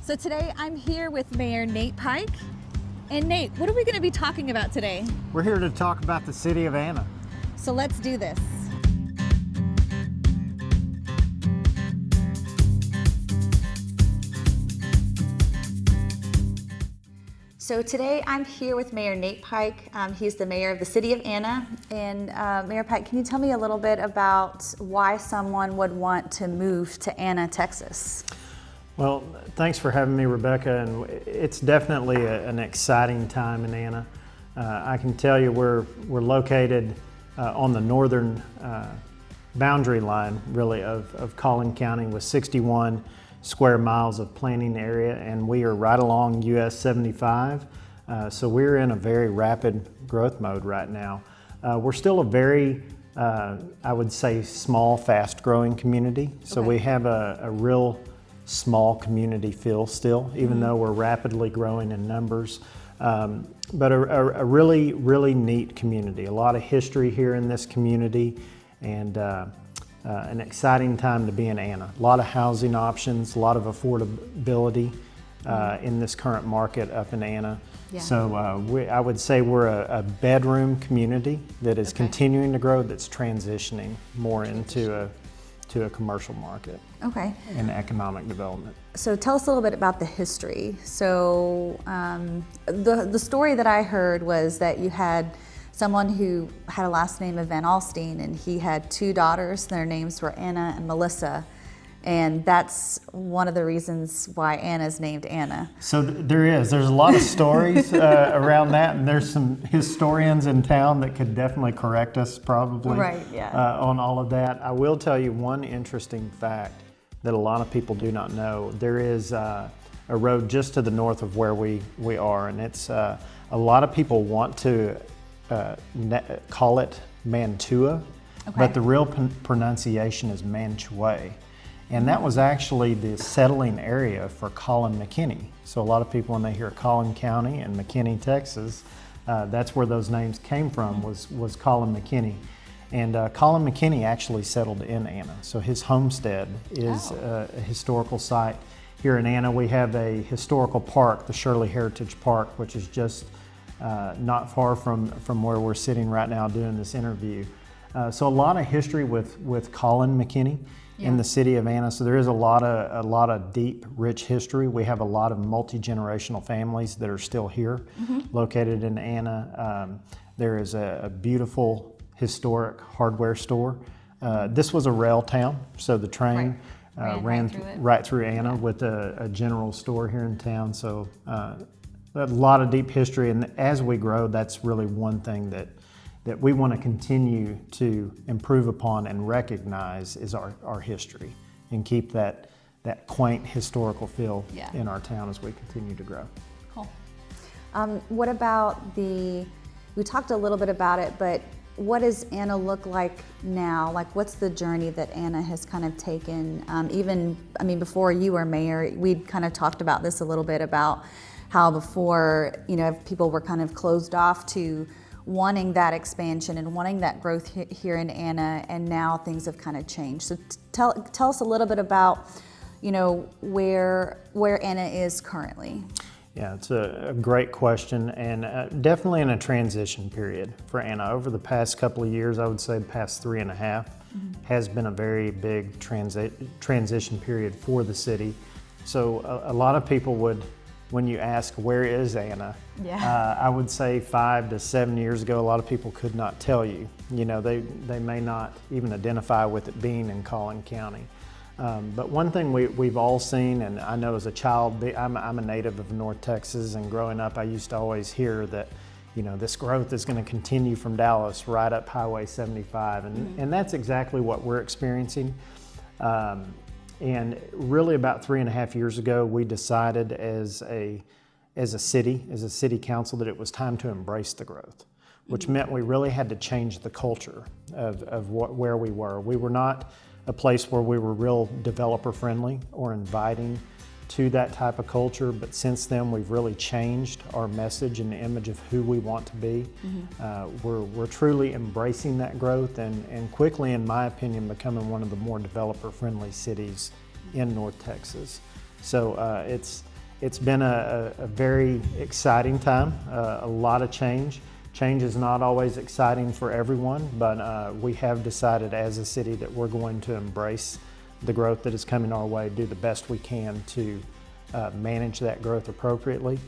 So today I'm here with Mayor Nate Pike. And Nate, what are we going to be talking about today? We're here to talk about the city of Anna. So let's do this. So today I'm here with Mayor Nate Pike. He's the mayor of the city of Anna. And Mayor Pike, can you tell me a little bit about why someone would want to move to Anna, Texas? Well, thanks for having me, Rebecca. And it's definitely an exciting time in Anna. I can tell you we're located on the northern boundary line, really, of Collin County with 61 square miles of planning area, and we are right along US 75. So we're in a very rapid growth mode right now. We're still a very, I would say, small, fast-growing community. So we have a real small community feel still, even though we're rapidly growing in numbers. But a really, really neat community. A lot of history here in this community, and an exciting time to be in Anna. A lot of housing options, a lot of affordability in this current market up in Anna. Yeah. So I would say we're a bedroom community that is continuing to grow, that's transitioning more into a commercial market. Okay. And economic development. So tell us a little bit about the history. So the story that I heard was that you had someone who had a last name of Van Alstyne, and he had two daughters. Their names were Anna and Melissa, and that's one of the reasons why Anna's named Anna. So there's a lot of stories around that, and there's some historians in town that could definitely correct us probably on all of that. I will tell you one interesting fact that a lot of people do not know. There is a road just to the north of where we are, and it's a lot of people want to call it Mantua, but the real pronunciation is Mantua. And that was actually the settling area for Collin McKinney. So a lot of people, when they hear Collin County and McKinney, Texas, that's where those names came from, was Collin McKinney. And Collin McKinney actually settled in Anna. So his homestead is a historical site. Here in Anna, we have a historical park, the Shirley Heritage Park, which is just not far from where we're sitting right now doing this interview. So a lot of history with Collin McKinney in the city of Anna. So there is a lot of deep, rich history. We have a lot of multi-generational families that are still here, located in Anna. There is a beautiful historic hardware store. This was a rail town, so the train ran right through Anna with a general store here in town. So a lot of deep history, and as we grow, that's really one thing that we want to continue to improve upon and recognize is our history, and keep that quaint historical feel in our town as we continue to grow. Cool. What about we talked a little bit about it, but what does Anna look like now? Like, what's the journey that Anna has kind of taken? Before you were mayor, we'd kind of talked about this a little bit, about how before, people were kind of closed off to wanting that expansion and wanting that growth here in Anna, and now things have kind of changed. So tell us a little bit about, where Anna is currently. Yeah, it's a great question, and definitely in a transition period for Anna. Over the past couple of years, I would say the past 3.5 has been a very big transition period for the city. So a lot of people would, when you ask where is Anna, I would say 5 to 7 years ago, a lot of people could not tell you. They may not even identify with it being in Collin County. But one thing we've all seen, and I know as a child, I'm a native of North Texas, and growing up I used to always hear that this growth is going to continue from Dallas right up Highway 75, and that's exactly what we're experiencing. And really about 3.5 years ago, we decided as a city council that it was time to embrace the growth, which meant we really had to change the culture of where we were. We were not a place where we were real developer friendly or inviting to that type of culture, but since then we've really changed our message and the image of who we want to be. We're truly embracing that growth and quickly, in my opinion, becoming one of the more developer friendly cities in North Texas. So It's been a very exciting time, a lot of change. Change is not always exciting for everyone, but we have decided as a city that we're going to embrace the growth that is coming our way, do the best we can to manage that growth appropriately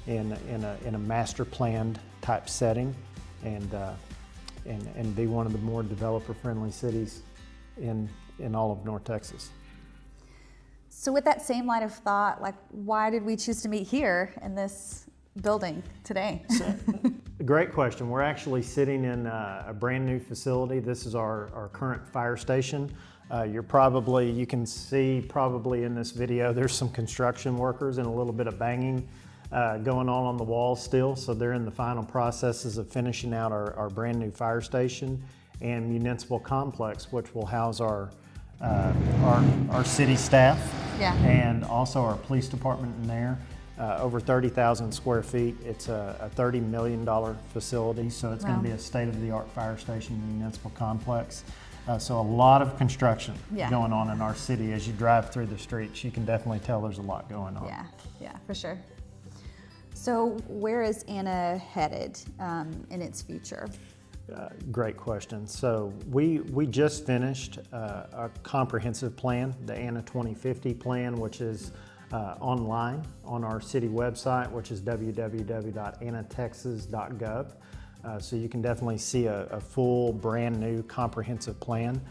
in a master planned type setting, and be one of the more developer friendly cities in all of North Texas. So with that same line of thought, like, why did we choose to meet here in this building today? Great question. We're actually sitting in a brand new facility. This is our current fire station. You can see probably in this video, there's some construction workers and a little bit of banging going on the walls still. So they're in the final processes of finishing out our brand new fire station and municipal complex, which will house our city staff, and also our police department in there. Over 30,000 square feet. It's a $30 million facility, so it's going to be a state-of-the-art fire station municipal complex. So a lot of construction going on in our city. As you drive through the streets, you can definitely tell there's a lot going on. Yeah, for sure. So where is Anna headed in its future? Great question. So we just finished a comprehensive plan, the Anna 2050 plan, which is online on our city website, which is www.annatexas.gov. So you can definitely see a full, brand new, comprehensive plan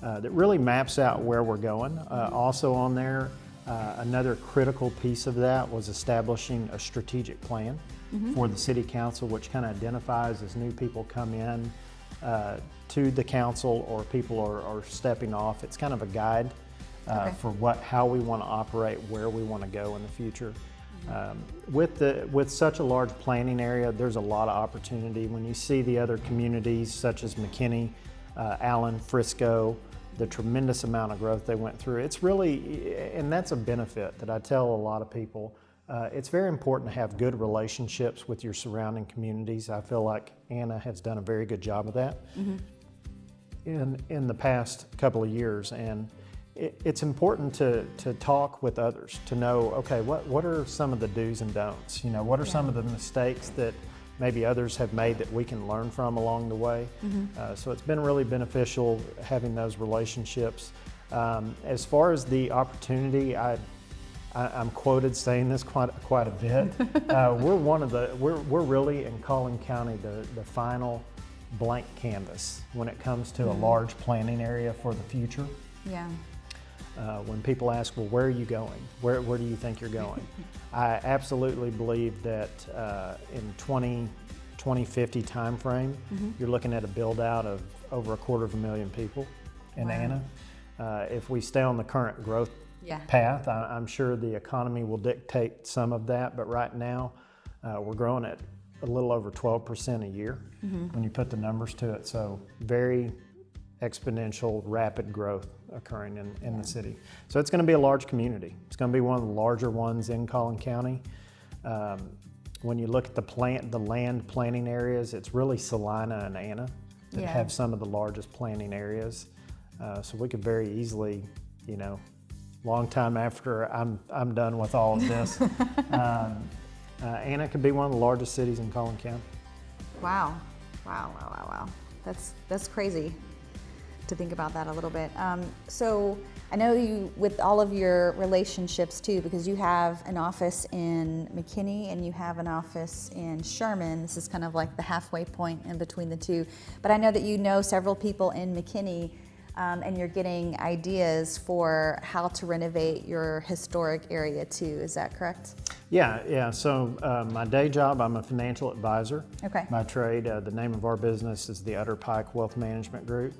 that really maps out where we're going. Also on there, another critical piece of that was establishing a strategic plan for the city council, which kind of identifies as new people come in to the council or people are stepping off. It's kind of a guide for how we want to operate, where we want to go in the future. With such a large planning area, there's a lot of opportunity. When you see the other communities such as McKinney, Allen, Frisco, the tremendous amount of growth they went through, it's really, and that's a benefit that I tell a lot of people. It's very important to have good relationships with your surrounding communities. I feel like Anna has done a very good job of that in the past couple of years. And it's important to talk with others, to know, okay, what are some of the do's and don'ts? You know, what are some of the mistakes that maybe others have made that we can learn from along the way? So it's been really beneficial having those relationships. As far as the opportunity, I'm quoted saying this quite a bit. We're really in Collin County the final blank canvas when it comes to a large planning area for the future. When people ask, well, where are you going? Where do you think you're going? I absolutely believe that in 2050 timeframe, you're looking at a build out of over 250,000 people in Anna. If we stay on the current growth path, I'm sure the economy will dictate some of that, but right now we're growing at a little over 12% a year when you put the numbers to it. So very exponential, rapid growth occurring in the city. So it's going to be a large community. It's going to be one of the larger ones in Collin County. When you look at the land planning areas, it's really Salina and Anna that have some of the largest planning areas. So we could very easily, long time after I'm done with all of this, Anna could be one of the largest cities in Collin County. Wow. That's crazy to think about that a little bit. So I know you, with all of your relationships too, because you have an office in McKinney and you have an office in Sherman. This is kind of like the halfway point in between the two. But I know that you know several people in McKinney and you're getting ideas for how to renovate your historic area too. Is that correct? Yeah. So my day job, I'm a financial advisor by trade. The name of our business is the Utter Pike Wealth Management Group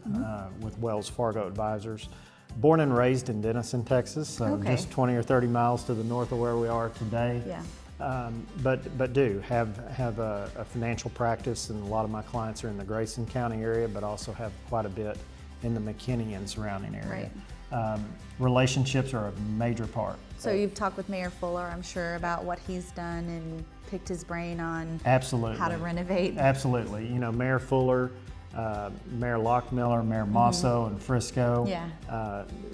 with Wells Fargo Advisors. Born and raised in Denison, Texas, so just 20 or 30 miles to the north of where we are today. But do have a financial practice, and a lot of my clients are in the Grayson County area, but also have quite a bit in the McKinney and surrounding area. Relationships are a major part. So you've talked with Mayor Fuller, I'm sure, about what he's done and picked his brain on how to renovate. Absolutely. Mayor Fuller, Mayor Lockmiller, Mayor Mosso, and Frisco. Yeah.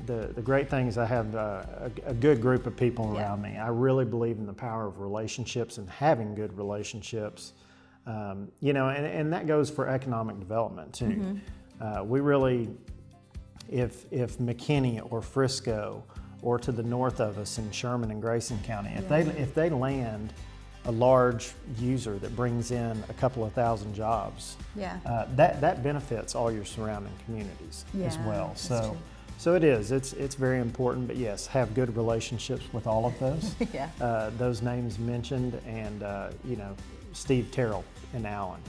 The great thing is I have a good group of people around me. I really believe in the power of relationships and having good relationships. You know, and that goes for economic development too. We really, if McKinney or Frisco or to the north of us in Sherman and Grayson County, if they land a large user that brings in a couple of thousand jobs, that benefits all your surrounding communities as well. So it's very important, but yes, have good relationships with all of those. Those names mentioned, and you know, Steve Terrell in Allen.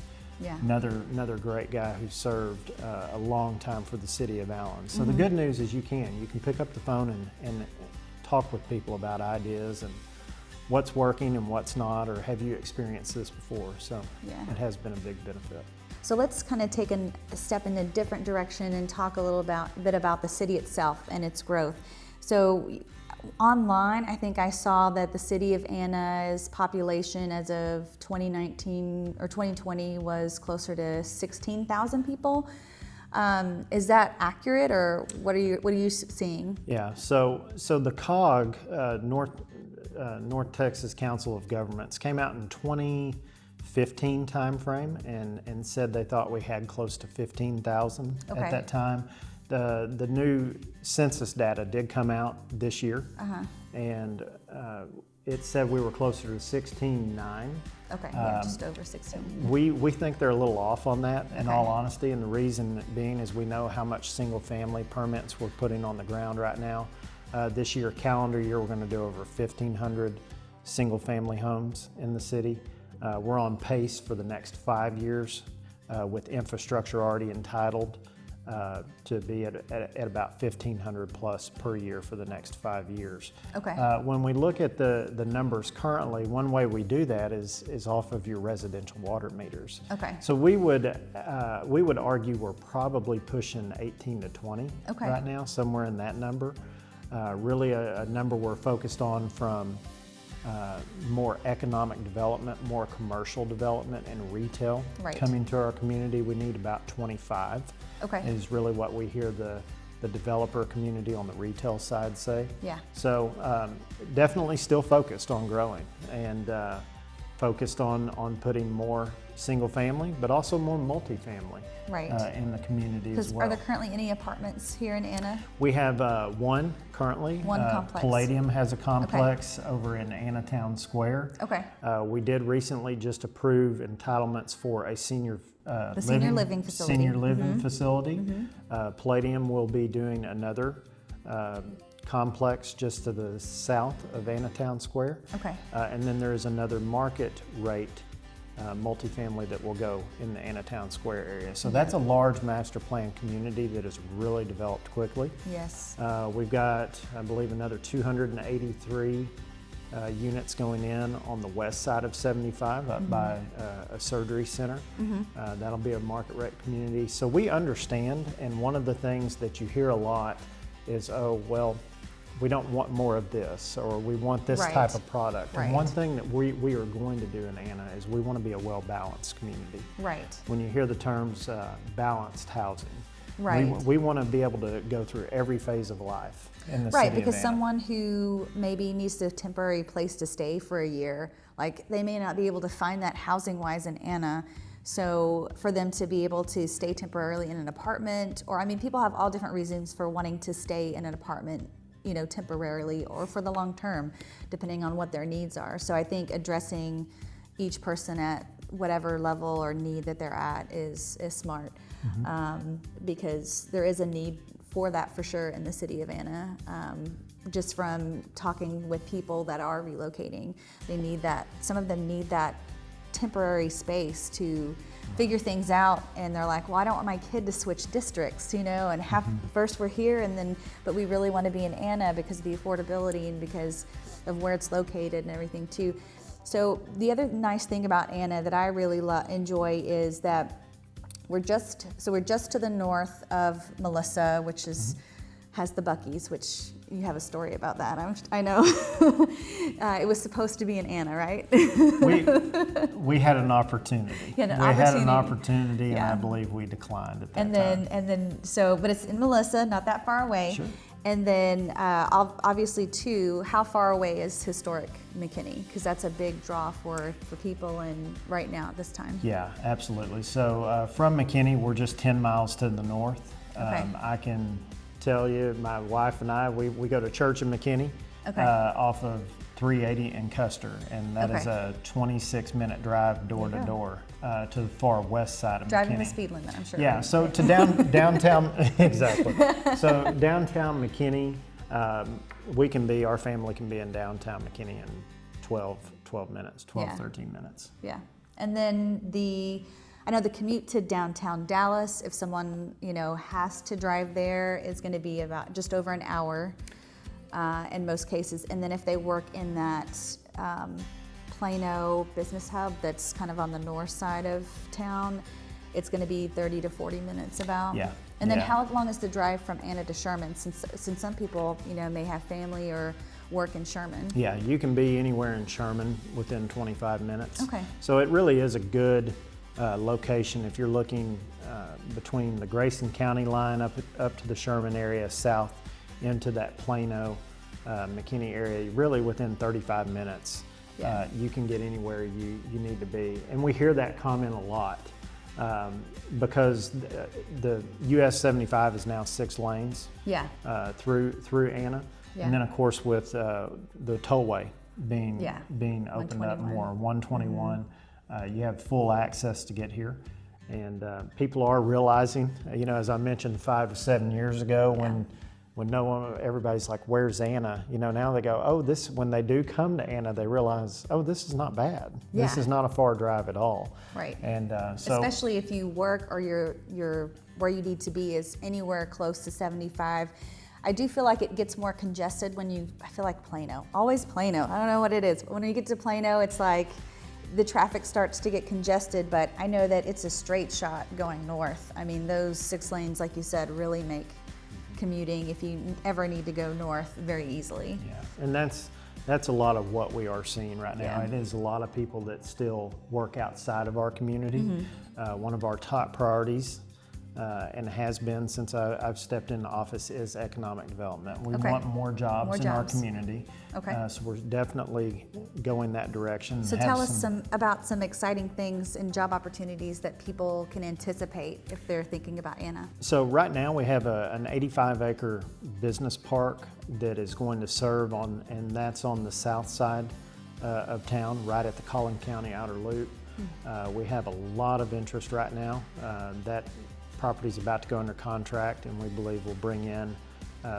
Another great guy who served a long time for the city of Allen. So the good news is you can pick up the phone and talk with people about ideas and what's working and what's not, or have you experienced this before? So it has been a big benefit. So let's kind of take a step in a different direction and talk a little bit about the city itself and its growth. So online, I think I saw that the city of Anna's population as of 2019 or 2020 was closer to 16,000 people. Is that accurate, or what are you seeing? Yeah. So the COG, North Texas Council of Governments, came out in 2015 timeframe and said they thought we had close to 15,000 at that time. The new census data did come out this year, and it said we were closer to 16.9. Okay, just over 16. We think they're a little off on that, in all honesty, and the reason being is we know how much single-family permits we're putting on the ground right now. This year, calendar year, we're going to do over 1,500 single-family homes in the city. We're on pace for the next 5 years with infrastructure already entitled to be at about 1,500 plus per year for the next 5 years. When we look at the numbers currently, one way we do that is off of your residential water meters. So we would argue we're probably pushing 18 to 20 right now, somewhere in that number. Really a number we're focused on from more economic development, more commercial development, and retail coming to our community. We need about 25 is really what we hear the developer community on the retail side say. So definitely still focused on growing and focused on putting more single family, but also more multifamily in the community as well. Are there currently any apartments here in Anna? We have one currently. One complex. Palladium has a complex over in Anna Town Square. We did recently just approve entitlements for a senior living facility. Palladium will be doing another complex just to the south of Anna Town Square. And then there is another market rate multifamily that will go in the Anna Town Square area. So that's a large master plan community that has really developed quickly. We've got, I believe, another 283 units going in on the west side of 75 up by a surgery center. That'll be a market rate community. So we understand, and one of the things that you hear a lot is, oh, well, we don't want more of this, or we want this type of product. And one thing that we are going to do in Anna is we want to be a well-balanced community. When you hear the terms balanced housing, we want to be able to go through every phase of life in the city because of Anna. someone who maybe needs a temporary place to stay for a year, like they may not be able to find that housing-wise in Anna. So for them to be able to stay temporarily in an apartment, or I mean, people have all different reasons for wanting to stay in an apartment, you know, temporarily or for the long term, depending on what their needs are. So I think addressing each person at whatever level or need that they're at is smart, because there is a need for that for sure in the city of Anna. Just from talking with people that are relocating, they need that. Some of them need that temporary space to figure things out, and they're like, well, I don't want my kid to switch districts, you know, and have first we're here and then, but we really want to be in Anna because of the affordability and because of where it's located and everything too. So the other nice thing about Anna that I really enjoy is that we're just to the north of Melissa, which is has the Buc-ee's, which you have a story about that. I know. It was supposed to be in Anna, right? we had an opportunity. Had an opportunity, and I believe we declined at that time. And then, but it's in Melissa, not that far away. Sure. And then, obviously, too, how far away is historic McKinney? Because that's a big draw for people and right now at this time. Yeah, absolutely. So from McKinney, we're just 10 miles to the north. Okay. I can tell you, my wife and I, we go to church in McKinney off of 380 and Custer, and that is a 26-minute drive door to door to the far west side of Driving McKinney. the speed limit, I'm sure. Yeah, so to downtown, exactly. So downtown McKinney, our family can be in downtown McKinney in 12 minutes, 13 minutes. Yeah, and then I know the commute to downtown Dallas, if someone, has to drive there, is going to be about just over an hour in most cases. And then if they work in that Plano business hub that's kind of on the north side of town, it's going to be 30 to 40 minutes about. Yeah. And then how long is the drive from Anna to Sherman? Since some people, may have family or work in Sherman. Yeah, you can be anywhere in Sherman within 25 minutes. Okay. So it really is a good location if you're looking between the Grayson County line up to the Sherman area, south into that Plano, McKinney area. Really within 35 minutes, you can get anywhere you need to be. And we hear that comment a lot because the US 75 is now 6 lanes through Anna. And then of course with the tollway being opened up more, 121. You have full access to get here, and people are realizing, as I mentioned 5 to 7 years ago, when everybody's like, "Where's Anna?" Now they go, "Oh, this." When they do come to Anna, they realize, "Oh, this is not bad. Yeah. This is not a far drive at all." Right. And especially if you work or you're where you need to be is anywhere close to 75. I do feel like it gets more congested I feel like Plano, always Plano. I don't know what it is. When you get to Plano, it's like the traffic starts to get congested, but I know that it's a straight shot going north. I mean, those 6 lanes, like you said, really make commuting, if you ever need to go north, very easily. Yeah, and that's a lot of what we are seeing right now. Yeah. It is a lot of people that still work outside of our community. One of our top priorities, and has been since I've stepped into office, is economic development. We want more jobs in our community. Okay. So we're definitely going that direction. So tell us about some exciting things and job opportunities that people can anticipate if they're thinking about Anna. So right now we have an 85-acre business park that is going to serve and that's on the south side of town, right at the Collin County Outer Loop. We have a lot of interest right now. That property is about to go under contract, and we believe we'll bring in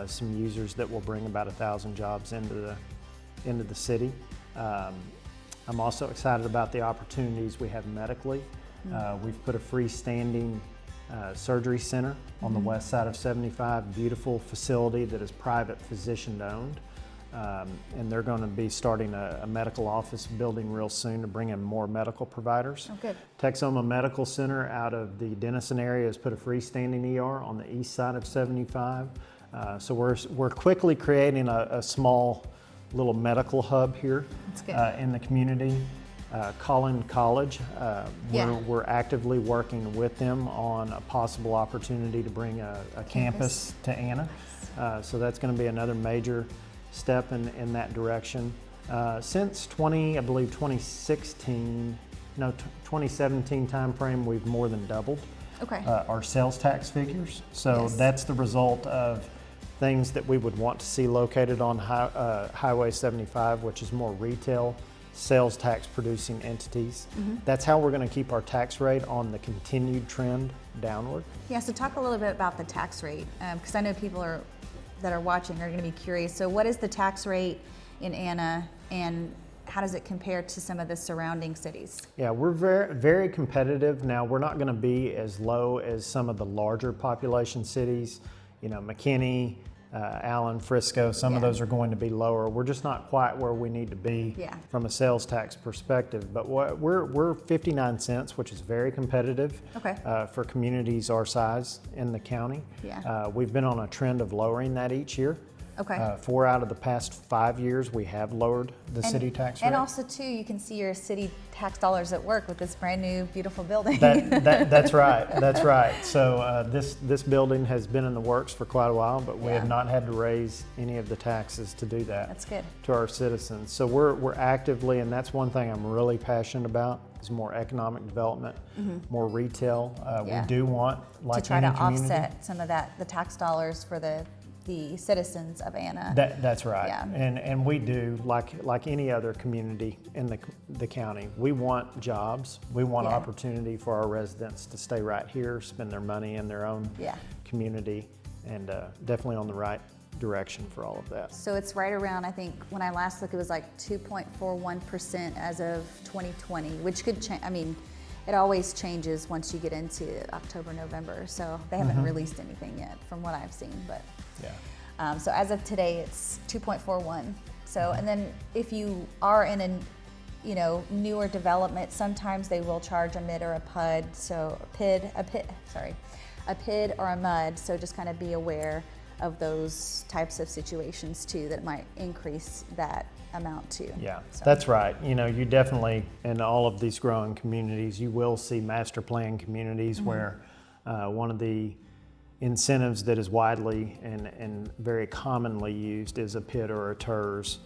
some users that will bring about 1,000 jobs into the city. I'm also excited about the opportunities we have medically. We've put a freestanding surgery center on the west side of 75, beautiful facility that is private physician owned. And they're going to be starting a medical office building real soon to bring in more medical providers. Oh, good. Texoma Medical Center out of the Denison area has put a freestanding ER on the east side of 75. So we're quickly creating a small little medical hub here in the community. Collin College, we're actively working with them on a possible opportunity to bring a campus to Anna. So that's going to be another major step in that direction. Since 2017 timeframe, we've more than doubled our sales tax figures. So that's the result of things that we would want to see located on Highway 75, which is more retail sales tax producing entities. That's how we're going to keep our tax rate on the continued trend downward. Yeah, so talk a little bit about the tax rate, because I know people that are watching are going to be curious. So what is the tax rate in Anna, and how does it compare to some of the surrounding cities? Yeah, we're very, very competitive. Now, we're not going to be as low as some of the larger population cities. McKinney, Allen, Frisco, some of those are going to be lower. We're just not quite where we need to be from a sales tax perspective. But we're 59 cents, which is very competitive for communities our size in the county. We've been on a trend of lowering that each year. Okay. 4 out of the past 5 years, we have lowered the city tax rate. And also, too, you can see your city tax dollars at work with this brand new, beautiful building. That's right. That's right. So this building has been in the works for quite a while, but we have not had to raise any of the taxes to do that. That's good. To our citizens. So we're actively, and that's one thing I'm really passionate about, is more economic development, more retail. We do want, like to try any to community, offset some of the tax dollars for the citizens of Anna. That's right. Yeah. And we do, like any other community in the county, we want jobs. We want opportunity for our residents to stay right here, spend their money in their own community, and definitely on the right direction for all of that. So it's right around, I think, when I last looked, it was like 2.41% as of 2020, which could change. I mean, it always changes once you get into October, November. So they haven't released anything yet from what I've seen, but. Yeah. So as of today, it's 2.41. So, and then if you are in a, newer development, sometimes they will charge a MID or a PUD. So a PID or a MUD. So just kind of be aware of those types of situations too that might increase that amount too. Yeah, so. That's right. You definitely, in all of these growing communities, you will see master plan communities where one of the incentives that is widely and very commonly used is a PID or a TERS,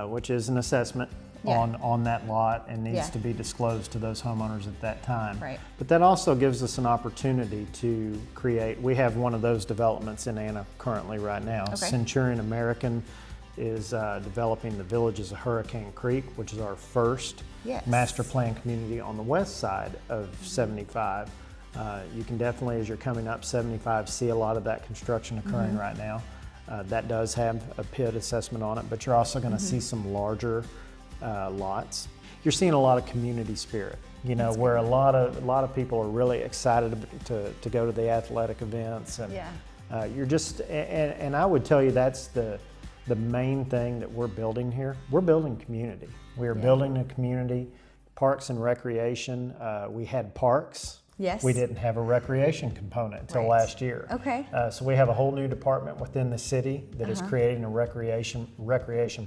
which is an assessment on that lot and needs to be disclosed to those homeowners at that time. Right. But that also gives us an opportunity to create, we have one of those developments in Anna currently right now. Okay. Centurion American is developing the Villages of Hurricane Creek, which is our first master plan community on the west side of 75. You can definitely, as you're coming up 75, see a lot of that construction occurring right now. That does have a PID assessment on it, but you're also going to see some larger lots. You're seeing a lot of community spirit, where a lot of people are really excited to go to the athletic events, and you're just, and I would tell you that's the main thing that we're building here. We're building community. We are building a community, parks and recreation. We had parks. Yes. We didn't have a recreation component until last year. Okay. So we have a whole new department within the city that is creating a recreation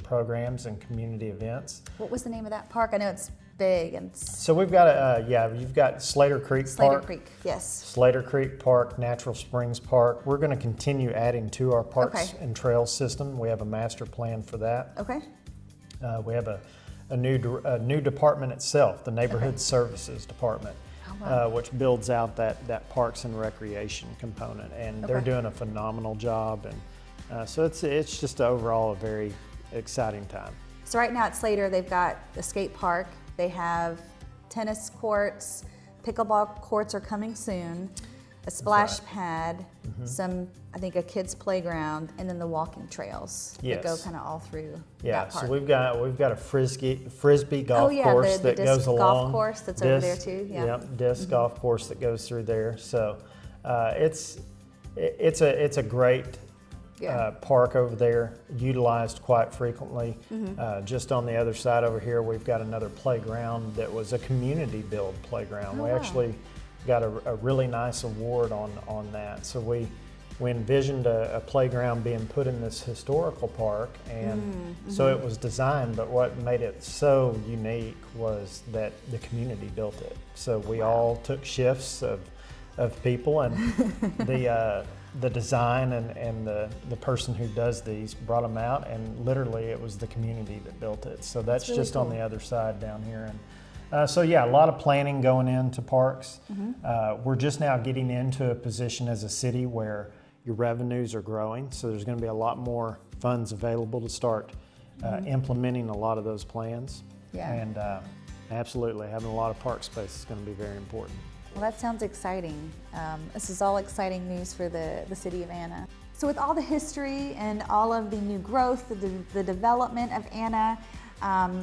programs and community events. What was the name of that park? I know it's big and. So we've got you've got Slater Creek Park. Slater Creek, yes. Slater Creek Park, Natural Springs Park. We're going to continue adding to our parks and trails system. We have a master plan for that. Okay. We have a new department itself, the Neighborhood Services Department. Which builds out that parks and recreation component, and they're doing a phenomenal job, and so it's just overall a very exciting time. So right now at Slater, they've got the skate park, they have tennis courts, pickleball courts are coming soon, a splash pad, I think a kids playground, and then the walking trails that go kind of all through that park. So we've got a frisbee golf course the that goes along. golf course that's over there too. Disc golf course that goes through there. So it's a great park over there, utilized quite frequently. Just on the other side over here, we've got another playground that was a community build playground. We actually got a really nice award on that. So we envisioned a playground being put in this historical park, and so it was designed, but what made it so unique was that the community built it. So we all took shifts of people, and the design and the person who does these brought them out, and literally it was the community that built it. So that's really just cool. On the other side down here. And so a lot of planning going into parks. We're just now getting into a position as a city where your revenues are growing, so there's going to be a lot more funds available to start implementing a lot of those plans. And absolutely, having a lot of park space is going to be very important. Well, that sounds exciting. This is all exciting news for the city of Anna. So with all the history and all of the new growth, the development of Anna,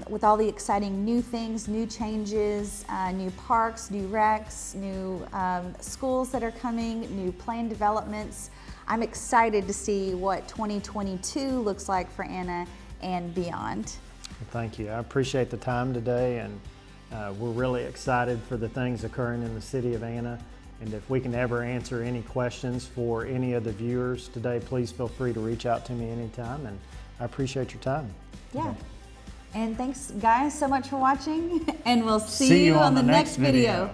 with all the exciting new things, new changes, new parks, new recs, new schools that are coming, new planned developments, I'm excited to see what 2022 looks like for Anna and beyond. Well, thank you. I appreciate the time today, and we're really excited for the things occurring in the city of Anna, And if we can ever answer any questions for any of the viewers today, please feel free to reach out to me anytime, and I appreciate your time. Yeah. And thanks guys so much for watching, and we'll see you on the next video.